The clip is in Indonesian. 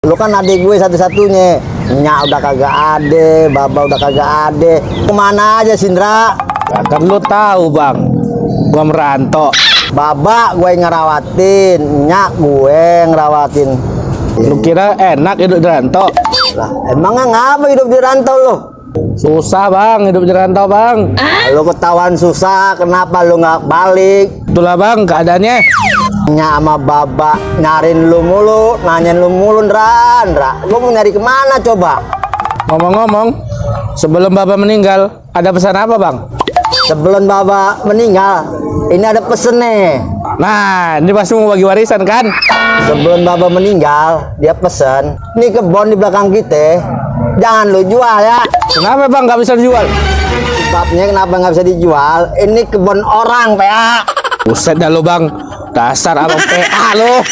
Lu kan adik gue satu-satunya. Nyak udah kagak ada, Baba udah kagak ada. Kemana aja Sindra? Ya, kan lu tahu bang, gua merantau. Baba gue ngerawatin, Nyak gue ngerawatin. Lu kira enak hidup di rantau? Lah, emangnya ngapa hidup di rantau lo? Susah bang hidup di rantau bang. Lu ketahuan susah, kenapa lu nggak balik? Itulah bang keadaannya. Nyak sama Baba nyariin lu mulu, nanyain lu mulu, Ndra. Lu mau nyari kemana coba? Ngomong-ngomong, sebelum Bapak meninggal, ada pesan apa bang? Sebelum Baba meninggal, ini ada pesen nih. Nah, ini pasti mau bagi warisan kan? Sebelum Baba meninggal, dia pesen, ini kebun di belakang kita, jangan lu jual ya. Kenapa bang nggak bisa dijual? Sebabnya kenapa nggak bisa dijual? Ini kebun orang, PA. Buset dah lu bang, dasar abang PA lu.